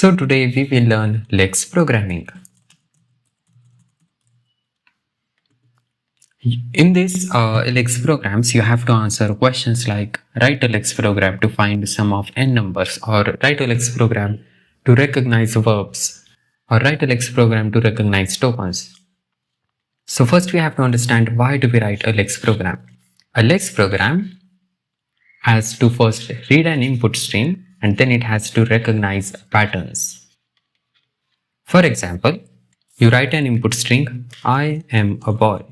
So today we will learn LEX programming. In this LEX programs, you have to answer questions like write a LEX program to find sum of n numbers, or write a LEX program to recognize verbs, or write a LEX program to recognize tokens. So first we have to understand, why do we write a LEX program? A LEX program has to first read an input stream and then it has to recognize patterns. For example, you write an input string, I am a boy.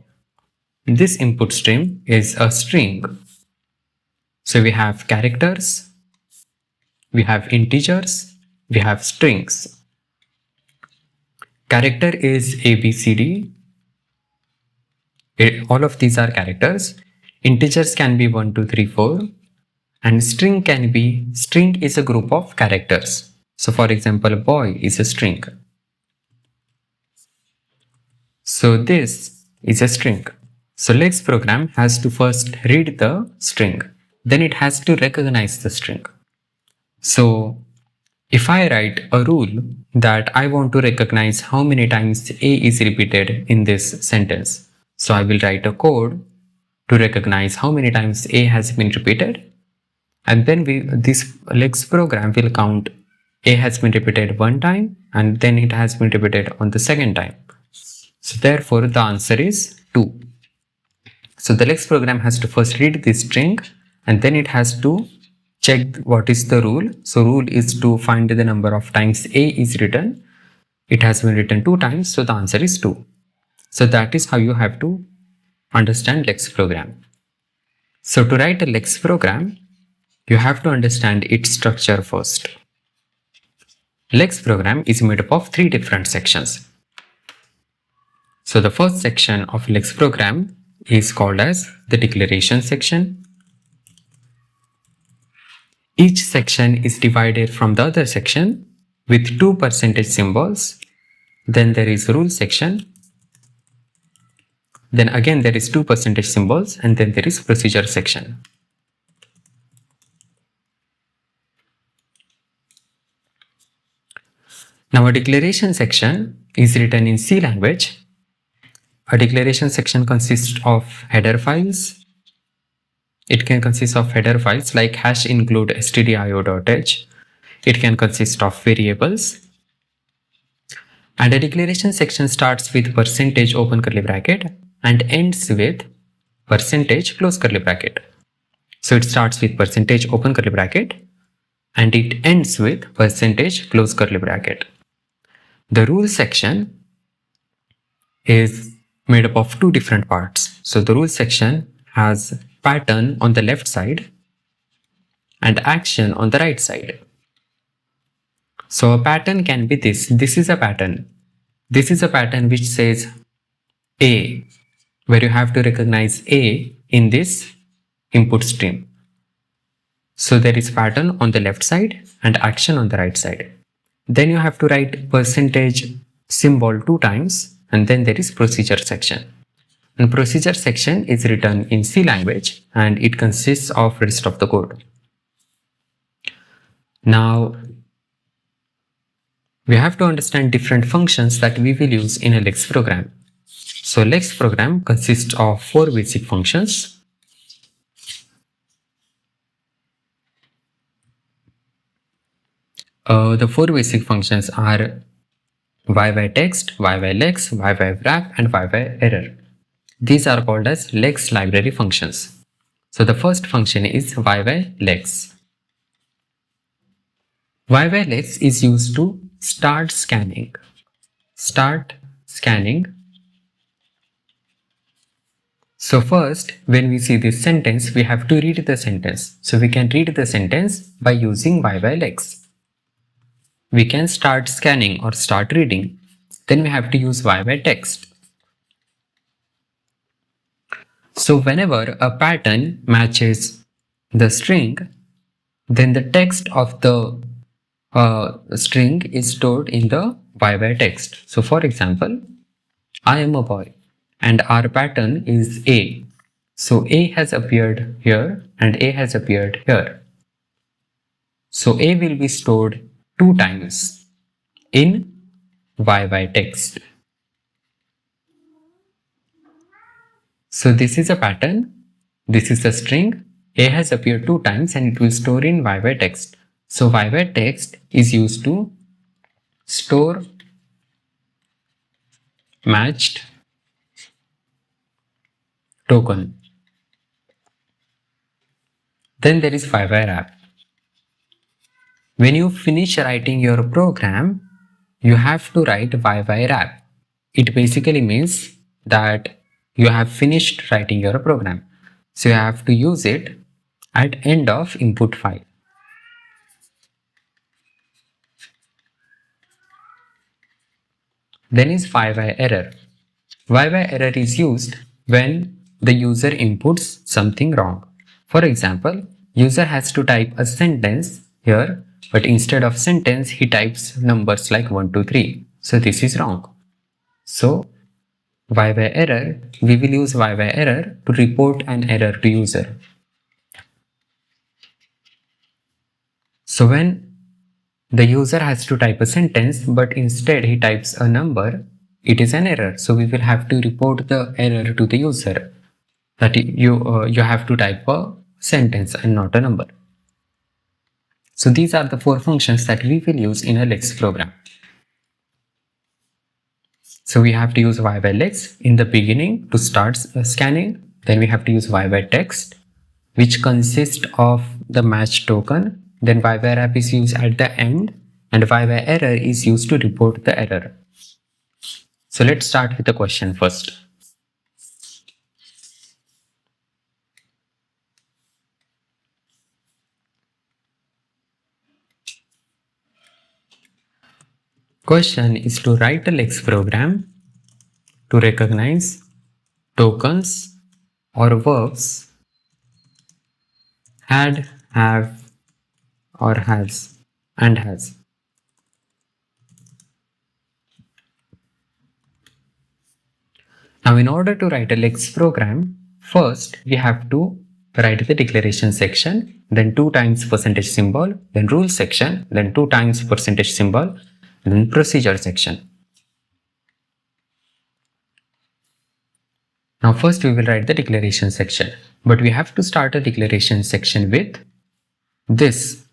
This input stream is a string. So we have characters, we have integers, we have strings. Character is A, B, C, D. All of these are characters. Integers can be 1, 2, 3, 4. And string is a group of characters. So for example, boy is a string. So this is a string. So LEX program has to first read the string, then it has to recognize the string. So if I write a rule that I want to recognize how many times A is repeated in this sentence, so I will write a code to recognize how many times A has been repeated, and then this LEX program will count A has been repeated one time and then it has been repeated on the second time. So therefore the answer is 2. So the LEX program has to first read this string and then it has to check what is the rule. So rule is to find the number of times A is written. It has been written 2 times, so the answer is 2. So that is how you have to understand LEX program. So to write a LEX program, you have to understand its structure first. LEX program is made up of 3 different sections. So the first section of LEX program is called as the declaration section. Each section is divided from the other section with 2 percentage symbols. Then there is rule section. Then again there is 2 percentage symbols, and then there is procedure section. Now a declaration section is written in C language. A declaration section consists of header files. It can consist of header files like hash include stdio.h. It can consist of variables. And a declaration section starts with percentage open curly bracket and ends with percentage close curly bracket. So it starts with percentage open curly bracket and it ends with percentage close curly bracket. The rule section is made up of 2 different parts. So the rule section has pattern on the left side and action on the right side. So a pattern can be this. This is a pattern. This is a pattern which says A, where you have to recognize A in this input stream. So there is pattern on the left side and action on the right side. Then you have to write percentage symbol 2 times, and then there is procedure section. And procedure section is written in C language and it consists of rest of the code. Now we have to understand different functions that we will use in a LEX program. So LEX program consists of 4 basic functions. The 4 basic functions are YYText, YYLEX, YYWrap and YYError. These are called as LEX library functions. So the first function is YYLEX. YYLEX is used to start scanning. Start scanning. So first, when we see this sentence, we have to read the sentence. So we can read the sentence by using YYLEX. We can start scanning or start reading. Then we have to use YYText. So whenever a pattern matches the string, then the text of the string is stored in the YYText. So for example, I am a boy and our pattern is A. So A has appeared here and A has appeared here. So A will be stored 2 times. in YY text. So this is a pattern. This is the string. A has appeared 2 times and it will store in YY text. So YY text is used to store matched token. Then there is YY wrap. When you finish writing your program, you have to write YY wrap. It basically means that you have finished writing your program. So you have to use it at end of input file. Then is YY error. YY error is used when the user inputs something wrong. For example, user has to type a sentence here, but instead of sentence, he types numbers like 1, 2, 3. So this is wrong. So YY error, we will use YY error to report an error to user. So when the user has to type a sentence, but instead he types a number, it is an error. So we will have to report the error to the user that you have to type a sentence and not a number. So these are the 4 functions that we will use in a LEX program. So we have to use YY LEX in the beginning to start scanning. Then we have to use YY text, which consists of the match token. Then YY wrap is used at the end, and YY error is used to report the error. So let's start with the question first. Question is to write a LEX program to recognize tokens or verbs had, have, or has, and has. Now, in order to write a LEX program, first we have to write the declaration section, then 2 times percentage symbol, then rule section, then 2 times percentage symbol, then procedure section. Now first we will write the declaration section, but we have to start a declaration section with this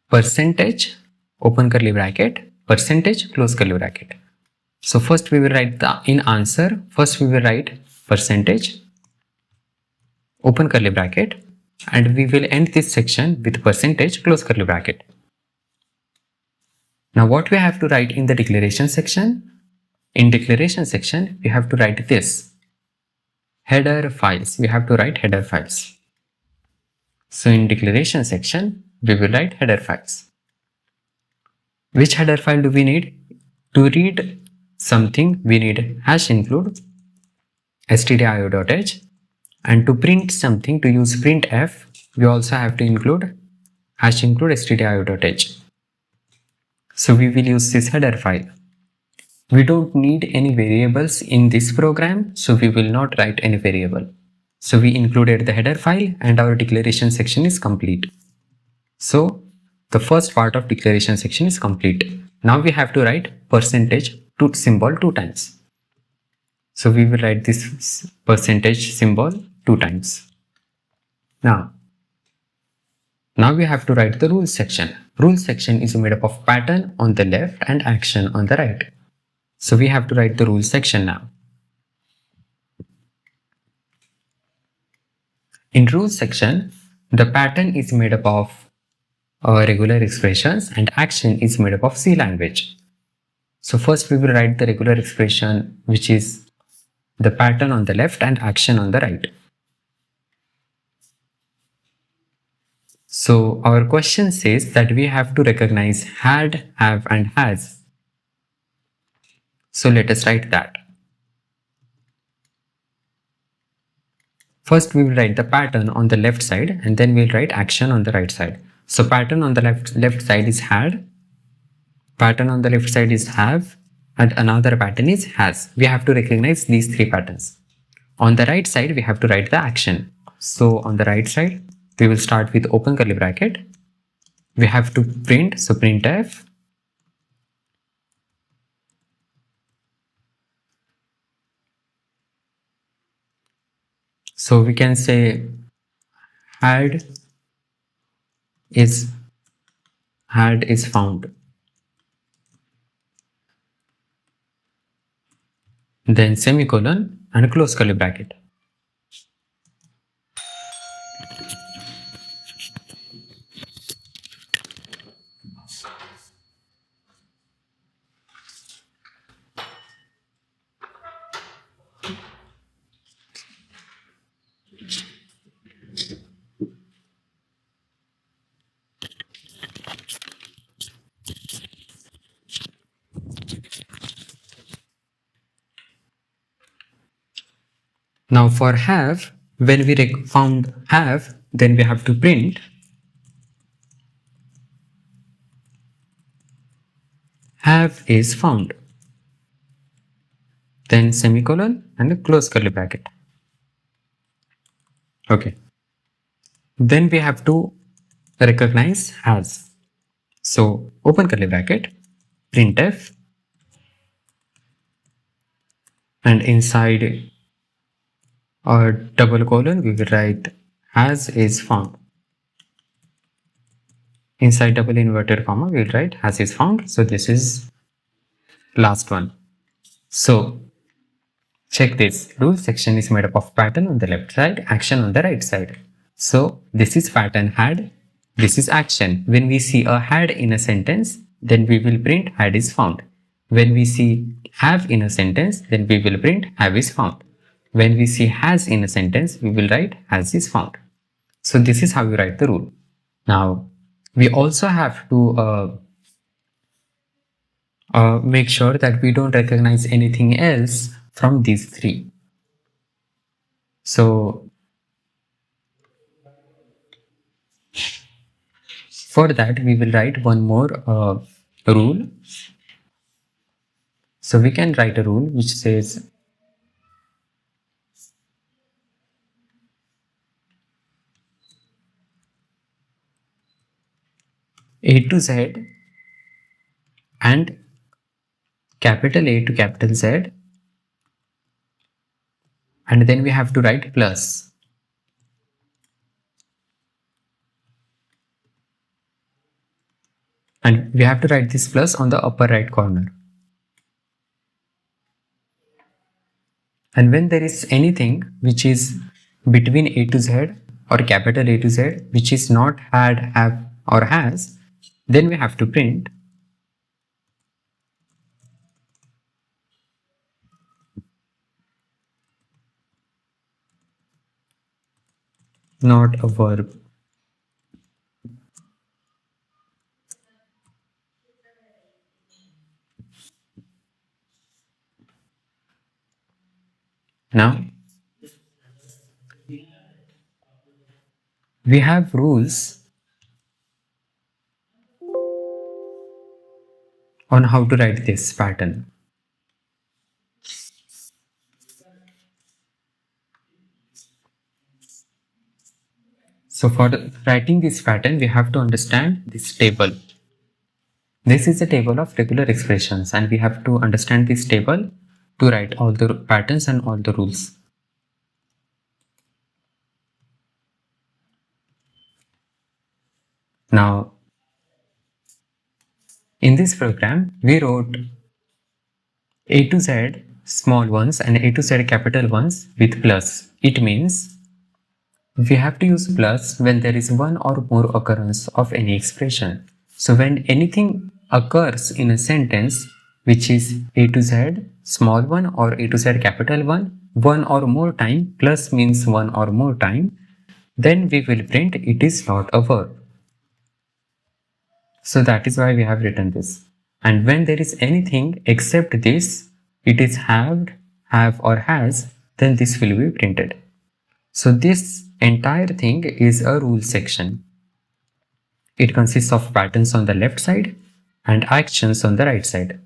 percentage, open curly bracket, percentage, close curly bracket. So first we will write the in answer, first we will write percentage, open curly bracket, and we will end this section with percentage, close curly bracket. Now what we have to write in the declaration section? In declaration section, we have to write this. Header files, we have to write header files. So in declaration section, we will write header files. Which header file do we need? To read something, we need hash include stdio.h, and to print something, to use printf, we also have to include hash include stdio.h. So we will use this header file. We don't need any variables in this program, so we will not write any variable. So we included the header file and our declaration section is complete. So the first part of declaration section is complete. Now we have to write percentage to symbol 2 times. So we will write this percentage symbol 2 times. Now we have to write the rules section. Rules section is made up of pattern on the left and action on the right. So we have to write the rules section now. In rules section, the pattern is made up of regular expressions and action is made up of C language. So first we will write the regular expression, which is the pattern on the left and action on the right. So our question says that we have to recognize had, have, and has. So let us write that. First we will write the pattern on the left side and then we'll write action on the right side. So pattern on the left side is had, pattern on the left side is have, and another pattern is has. We have to recognize these 3 patterns. On the right side we have to write the action. So on the right side we will start with open curly bracket. We have to print, so printf So we can say had is found. Then semicolon and close curly bracket. Now for have, when we found have, then we have to print have is found. Then semicolon and close curly bracket. Okay. Then we have to recognize has. So open curly bracket, printf, and inside a double colon we will write has is found. Inside double inverted comma we will write has is found. So this is last one. So check this. Rule section is made up of pattern on the left side, action on the right side. So this is pattern had, this is action. When we see a had in a sentence, then we will print had is found. When we see have in a sentence, then we will print have is found. When we see has in a sentence, we will write has is found. So this is how you write the rule. Now we also have to make sure that we don't recognize anything else from these three. So for that we will write one more rule. So we can write a rule which says A to Z and capital A to capital Z, and then we have to write plus. And we have to write this plus on the upper right corner. And when there is anything which is between A to Z or capital A to Z which is not had, have or has, then we have to print not a verb. Now we have rules on how to write this pattern. So for writing this pattern, we have to understand this table. This is a table of regular expressions, and we have to understand this table to write all the patterns and all the rules. Now, in this program, we wrote A to Z small ones and A to Z capital ones with plus. It means we have to use plus when there is one or more occurrence of any expression. So when anything occurs in a sentence which is A to Z small one or A to Z capital one or more time, plus means one or more time, then we will print it is not a verb. So that is why we have written this. And when there is anything except this, it is have or has, then this will be printed. So this entire thing is a rule section. It consists of patterns on the left side and actions on the right side.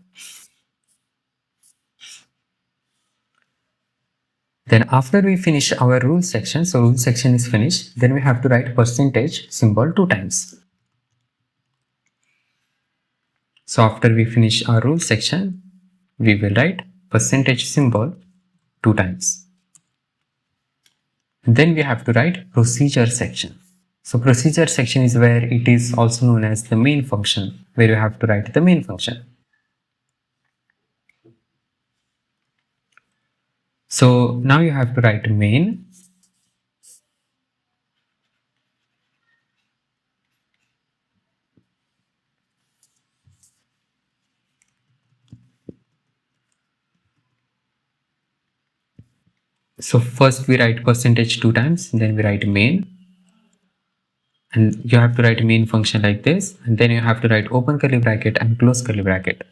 Then after we finish our rule section, so rule section is finished, then we have to write percentage symbol 2 times. So after we finish our rule section, we will write percentage symbol 2 times. Then we have to write procedure section. So procedure section is where it is also known as the main function, where you have to write the main function. So now you have to write main. So first we write percentage 2 times, then we write main. And you have to write a main function like this, and then you have to write open curly bracket and close curly bracket.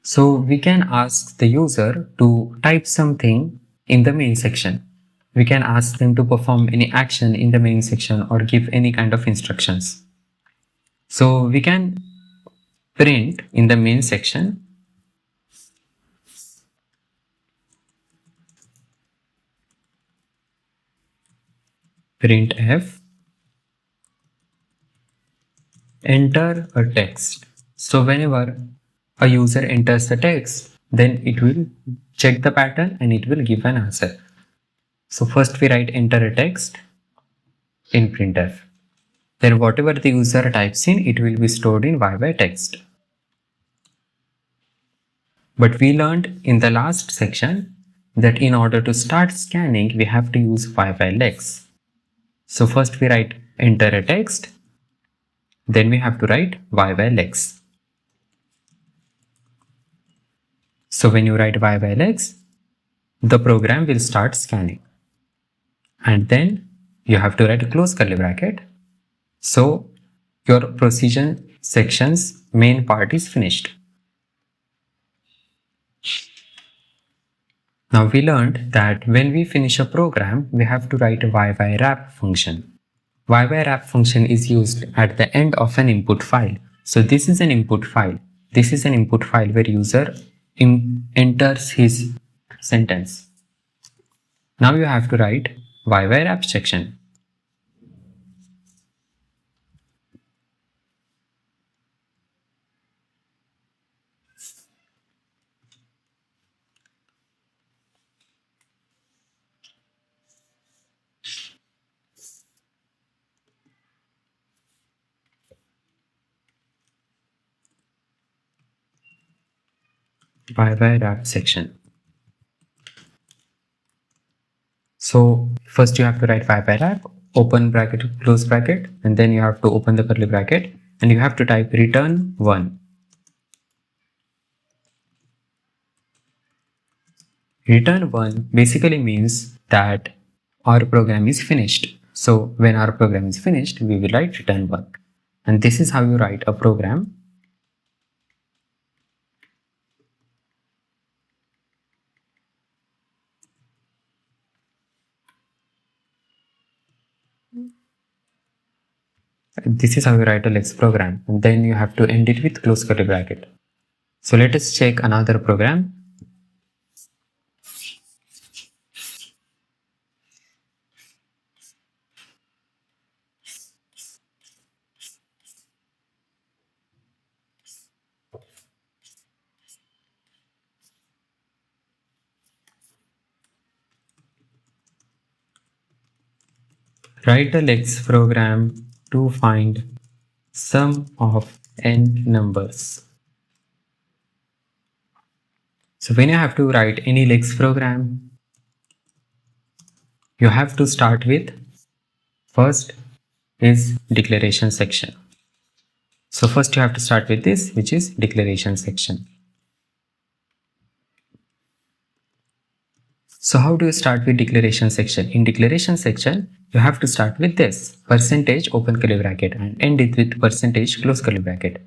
So we can ask the user to type something in the main section. We can ask them to perform any action in the main section or give any kind of instructions. So we can print in the main section printf enter a text. So whenever a user enters the text, then it will check the pattern and it will give an answer. So first we write enter a text in printf. Then whatever the user types in, it will be stored in y by text. But we learned in the last section that in order to start scanning, we have to use y by LEX. So first we write enter a text, then we have to write y by LEX. So when you write y by LEX, the program will start scanning. And then you have to write a close curly bracket. So your procedure section's main part is finished. Now we learned that when we finish a program, we have to write a ywrap function. Ywrap function is used at the end of an input file. So this is an input file. This is an input file where user enters his sentence. Now you have to write ywrap section. Ywrap section. So first you have to write ywrap, open bracket, close bracket, and then you have to open the curly bracket and you have to type return 1. Return 1 basically means that our program is finished. So when our program is finished, we will write return 1. And this is how you write a program. This is how you write a LEX program. And then you have to end it with close curly bracket. So let us check another program. Write a LEX program to find sum of n numbers. So when you have to write any LEX program, you have to start with first is declaration section. So first you have to start with this, which is declaration section. So how do you start with declaration section? In declaration section, you have to start with this percentage open curly bracket and end it with percentage close curly bracket.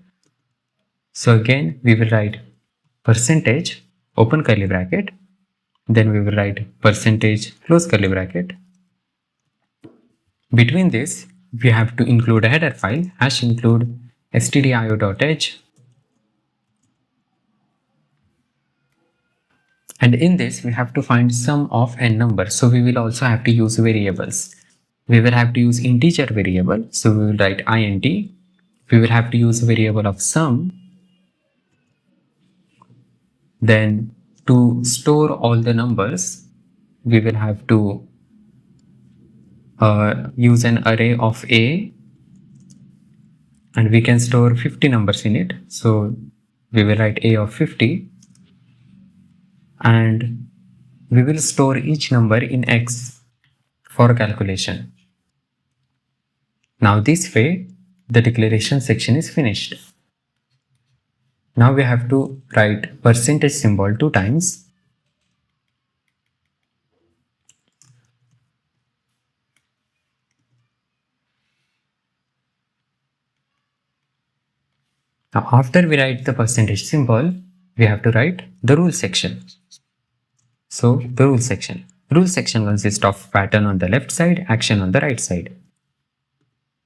So again, we will write percentage open curly bracket, then we will write percentage close curly bracket. Between this, we have to include a header file, hash include stdio.h. And in this, we have to find sum of n numbers. So we will also have to use variables. We will have to use integer variable. So we will write int we will have to use a variable of sum. Then to store all the numbers, we will have to use an array of A, and we can store 50 numbers in it. So we will write A of 50, and we will store each number in X for calculation. Now this way, the declaration section is finished. Now we have to write percentage symbol 2 times. Now after we write the percentage symbol, we have to write the rule section. So the rule section. Rule section consists of pattern on the left side, action on the right side.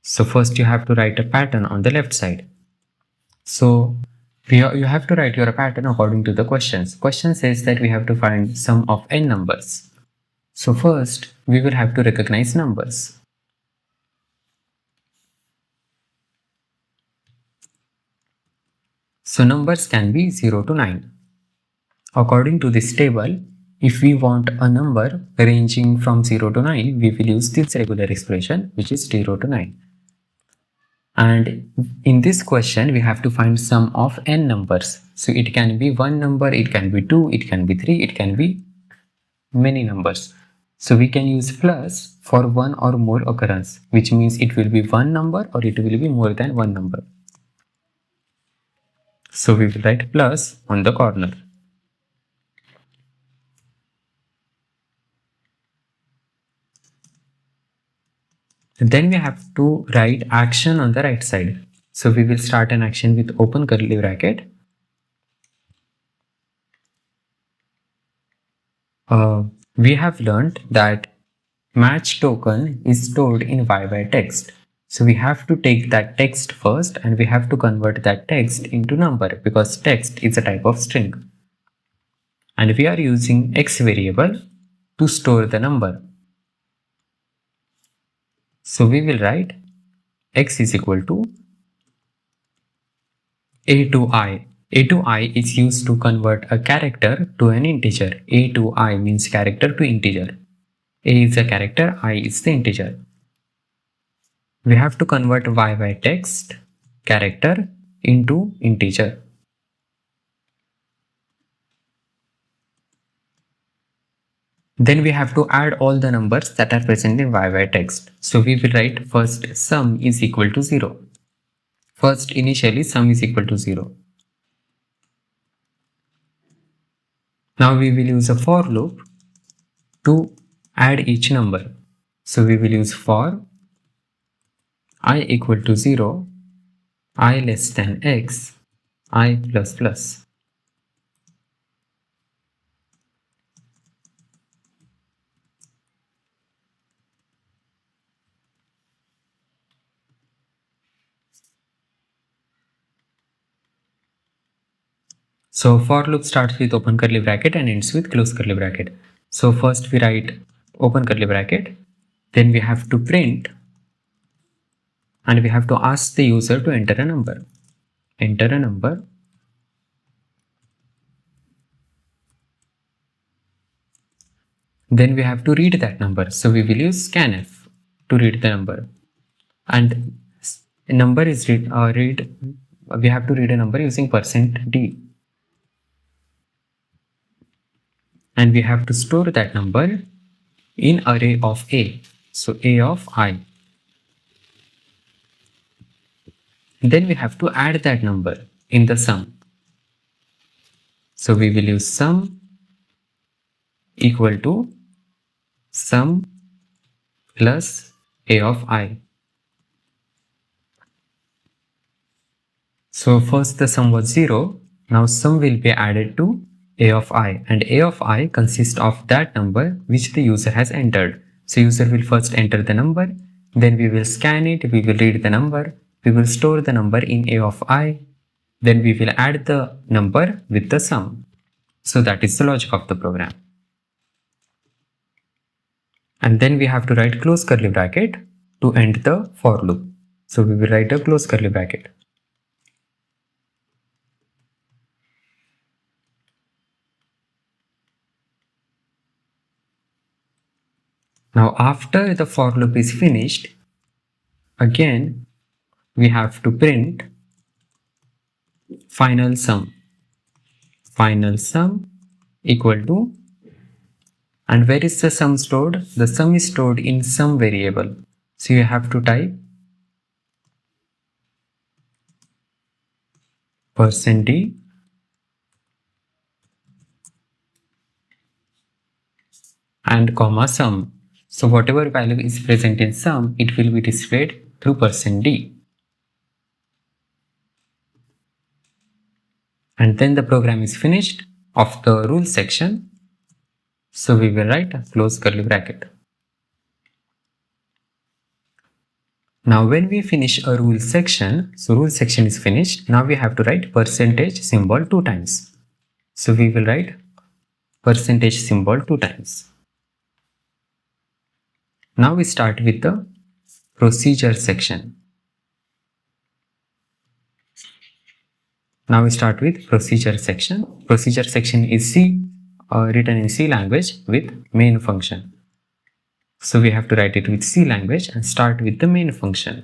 So first you have to write a pattern on the left side. So you have to write your pattern according to the questions. Question says that we have to find sum of n numbers. So first we will have to recognize numbers. So numbers can be 0 to 9. According to this table, if we want a number ranging from 0 to 9, we will use this regular expression, which is 0 to 9. And in this question, we have to find sum of n numbers. So it can be one number, it can be 2, it can be 3, it can be many numbers. So we can use plus for one or more occurrence, which means it will be one number or it will be more than one number. So we will write plus on the corner. Then we have to write action on the right side. So we will start an action with open curly bracket. We have learned that match token is stored in YY text. So we have to take that text first and we have to convert that text into number because text is a type of string. And we are using X variable to store the number. So we will write X is equal to A to I. A to I is used to convert a character to an integer. A to I means character to integer. A is a character, I is the integer. We have to convert YY text character into integer. Then we have to add all the numbers that are present in YY text. So we will write first sum is equal to 0. First initially sum is equal to 0. Now we will use a for loop to add each number. So we will use for I equal to 0, I less than x, I plus plus. So for loop starts with open curly bracket and ends with close curly bracket. So first we write open curly bracket, then we have to print and we have to ask the user to enter a number. Enter a number. Then we have to read that number. So we will use scanf to read the number. And a number is we have to read a number using %d. And we have to store that number in array of A. So A of I. Then we have to add that number in the sum. So we will use sum equal to sum plus A of I. So first the sum was 0. Now sum will be added to A of I, and A of I consists of that number which the user has entered. So user will first enter the number, then we will scan it, we will read the number, we will store the number in A of I, then we will add the number with the sum. So that is the logic of the program. And then we have to write close curly bracket to end the for loop. So we will write a close curly bracket. Now after the for loop is finished, again we have to print final sum. Final sum equal to, and where is the sum stored? The sum is stored in sum variable. So you have to type %d and comma sum. So whatever value is present in sum, it will be displayed through %d. And then the program is finished of the rule section. So we will write a close curly bracket. Now when we finish a rule section, so rule section is finished. Now we have to write percentage symbol 2 times. So we will write percentage symbol 2 times. Now we start with the procedure section. Now we start with procedure section. Procedure section is written in C language with main function. So we have to write it with C language and start with the main function.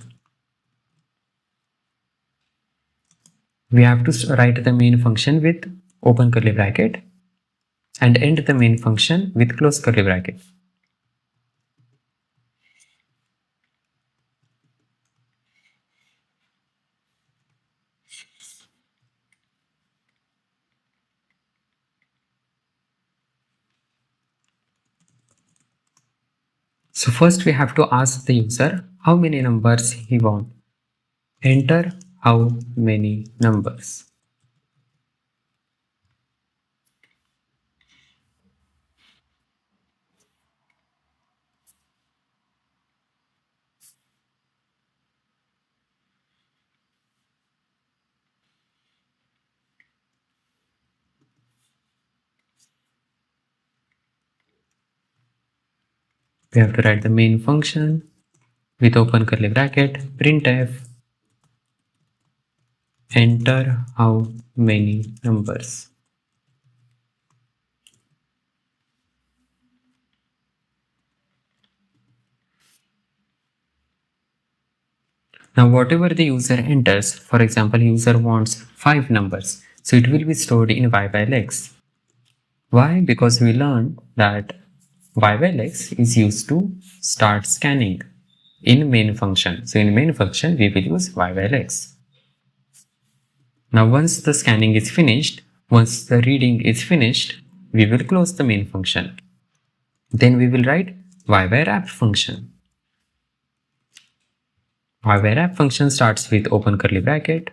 We have to write the main function with open curly bracket and end the main function with close curly bracket. So first we have to ask the user how many numbers he wants. Enter how many numbers. We have to write the main function with open curly bracket, printf, enter how many numbers. Now whatever the user enters, for example user wants 5 numbers, so it will be stored in y/lex. Why? Because we learned that y/lex is used to start scanning in main function. So in main function we will use y/lex. Now once the scanning is finished, once the reading is finished, we will close the main function. Then we will write y/wrap function. Y/wrap function starts with open curly bracket.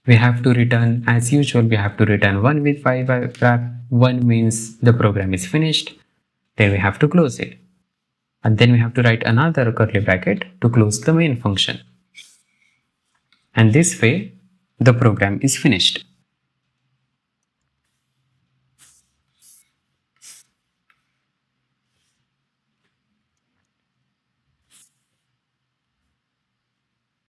We have to return, as usual, we have to return 1 with y/wrap. 1 means the program is finished. Then we have to close it. And then we have to write another curly bracket to close the main function. And this way, the program is finished.